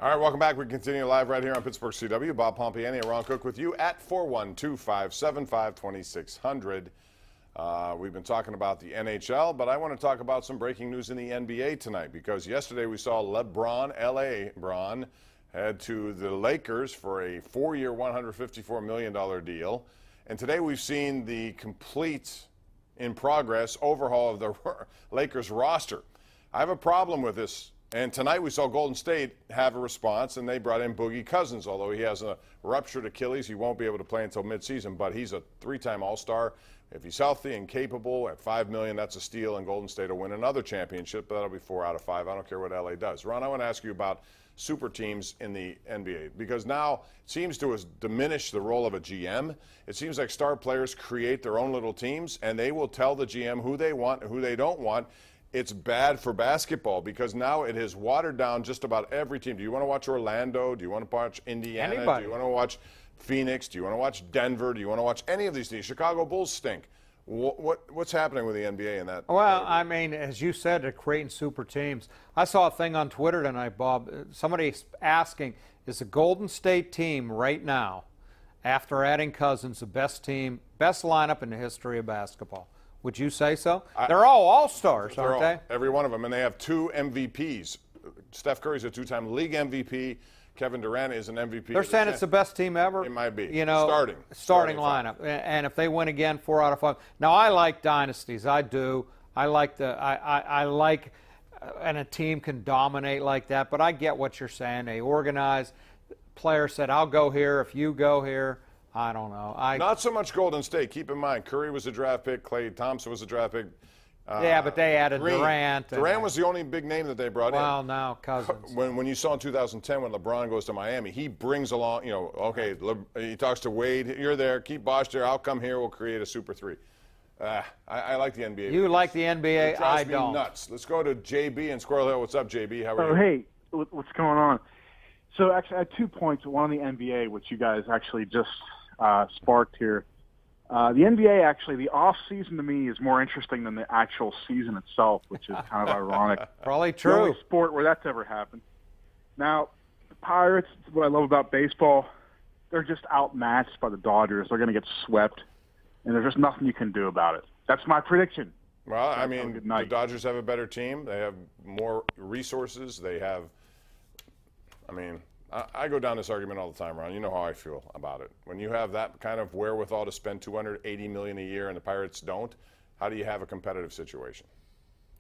All right, welcome back. We continue live right here on Pittsburgh CW. Bob Pompeani and Ron Cook with you at 412-575-2600. We've been talking about the NHL, but I want to talk about some breaking news in the NBA tonight, because yesterday we saw L.A. Bron head to the Lakers for a 4-year, $154 million deal. And today we've seen the complete, in progress, overhaul of the Lakers roster. I have a problem with this. And tonight we saw Golden State have a response, and they brought in Boogie Cousins. Although he has a ruptured Achilles, he won't be able to play until midseason, but he's a 3-time All-Star. If he's healthy and capable at $5 million, that's a steal, and Golden State will win another championship, but that'll be 4 out of 5. I don't care what LA does. Ron, I want to ask you about super teams in the NBA, because now it seems to have diminished the role of a GM. It seems like star players create their own little teams, and they will tell the GM who they want and who they don't want. It's bad for basketball because now it has watered down just about every team. Do you want to watch Orlando? Do you want to watch Indiana? Anybody. Do you want to watch Phoenix? Do you want to watch Denver? Do you want to watch any of these teams? Chicago Bulls stink. What's happening with the NBA in that? Well, I mean, as you said, they're creating super teams. I saw a thing on Twitter tonight, Bob. Somebody asking, is the Golden State team right now, after adding Cousins, the best team, best lineup in the history of basketball? Would you say so? They're all all-stars, aren't they? Every one of them, and they have 2 MVPs. Steph Curry's a 2-time league MVP. Kevin Durant is an MVP. They're saying it's the best team ever. It might be. You know, starting lineup. And if they win again, 4 out of 5. Now, I like dynasties. I do. I like and a team can dominate like that. But I get what you're saying. They organize. Player said, "I'll go here if you go here." I don't know. Not so much Golden State. Keep in mind, Curry was a draft pick. Klay Thompson was a draft pick. Yeah, but they added Durant. Durant was the only big name that they brought in. Well, now Cousins. When you saw in 2010 when LeBron goes to Miami, he brings along, okay, he talks to Wade. You're there. Keep Bosh there. I'll come here. We'll create a Super 3. I like the NBA. You like the NBA? I don't. It drives me nuts. Let's go to JB in Squirrel Hill. What's up, JB? How are you? Oh, hey. What's going on? So actually, I had 2 points. One on the NBA, which you guys actually just sparked here. The NBA, actually, the off-season to me is more interesting than the actual season itself, which is kind of ironic. Probably true. The only sport where that's ever happened. Now, the Pirates, what I love about baseball, they're just outmatched by the Dodgers. They're going to get swept, and there's just nothing you can do about it. That's my prediction. Well, I mean, the Dodgers have a better team. They have more resources. They have, I go down this argument all the time, Ron. You know how I feel about it. When you have that kind of wherewithal to spend $280 million a year and the Pirates don't, how do you have a competitive situation?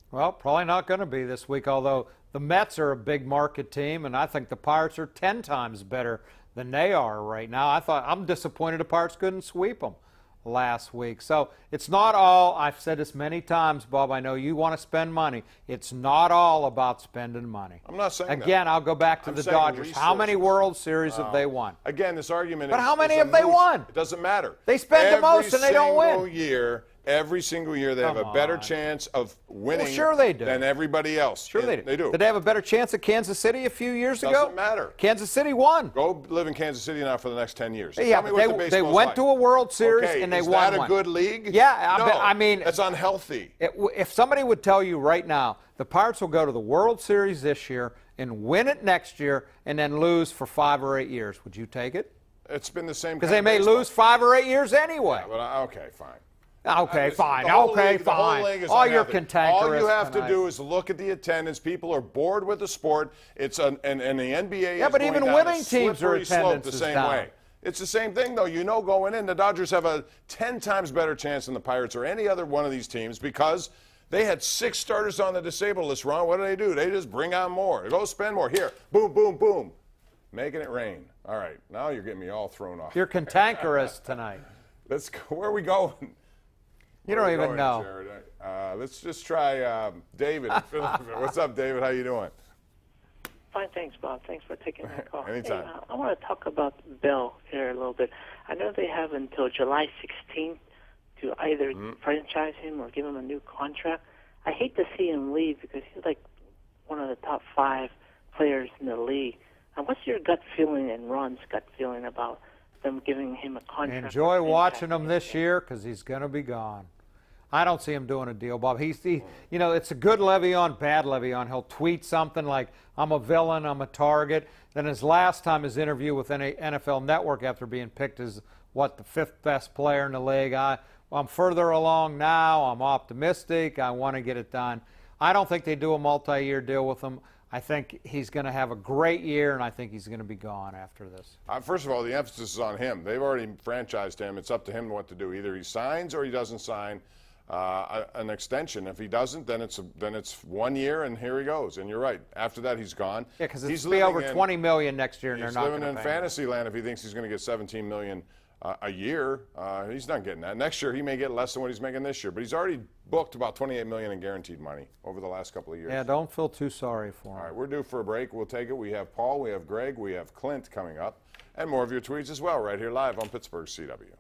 Well, probably not going to be this week, although the Mets are a big market team, and I think the Pirates are 10 times better than they are right now. I'm disappointed the Pirates couldn't sweep them last week. So it's not all, I've said this many times, Bob, I know you want to spend money. It's not all about spending money. I'm not saying that. Again, I'll go back to the Dodgers. How many World Series have they won? Again, this argument But how many have they won? It doesn't matter. They spend the most and they don't win. Every single year, they have a better chance of winning than everybody else. Sure they do. They do. Did they have a better chance at Kansas City a few years ago? Doesn't matter. Kansas City won. Go live in Kansas City now for the next 10 years. Yeah, but they went to a World Series and they won one. Is that a good league? Yeah, no, I mean, that's unhealthy. If somebody would tell you right now, the Pirates will go to the World Series this year and win it next year and then lose for 5 or 8 years, would you take it? It's been the same. Because they may lose 5 or 8 years anyway. Yeah, but okay, fine. Okay, fine. Okay, fine. Oh, you're cantankerous. All you have to do is look at the attendance. People are bored with the sport. And the NBA yeah, is but going even down winning a teams are slippery slope the attendance same down. way. It's the same thing, though. You know, going in, the Dodgers have a 10 times better chance than the Pirates or any other one of these teams because they had 6 starters on the disabled list, Ron. What do? They just bring on more. They go spend more. Here, boom, boom, boom. Making it rain. All right, now you're getting me all thrown off. You're cantankerous tonight. Let's go. Where are we going? You don't even know. Let's just try David. What's up, David? How you doing? Fine, thanks, Bob. Thanks for taking my call. Anytime. Hey, I want to talk about Bell here a little bit. I know they have until July 16th to either franchise him or give him a new contract. I hate to see him leave because he's like one of the top 5 players in the league. And what's your gut feeling and Ron's gut feeling about them giving him a contract? Enjoy watching him this year because he's going to be gone. I don't see him doing a deal, Bob. You know, it's a good Le'Veon, bad Le'Veon. He'll tweet something like, I'm a villain, I'm a target. Then his last interview with NFL Network after being picked as, what, the 5th best player in the league. I'm further along now. I'm optimistic. I want to get it done. I don't think they do a multi-year deal with him. I think he's going to have a great year, and I think he's going to be gone after this. First of all, the emphasis is on him. They've already franchised him. It's up to him what to do. Either he signs or he doesn't sign an extension. If he doesn't, then it's 1 year, and here he goes. And you're right. After that, he's gone. Yeah, because it's be over $20 million next year, and they're not going to pay him. He's living in fantasy land if he thinks he's going to get $17 million a year. He's not getting that. Next year, he may get less than what he's making this year, but he's already booked about $28 million in guaranteed money over the last couple of years. Yeah, don't feel too sorry for him. All right, we're due for a break. We'll take it. We have Paul, we have Greg, we have Clint coming up, and more of your tweets as well right here live on Pittsburgh CW.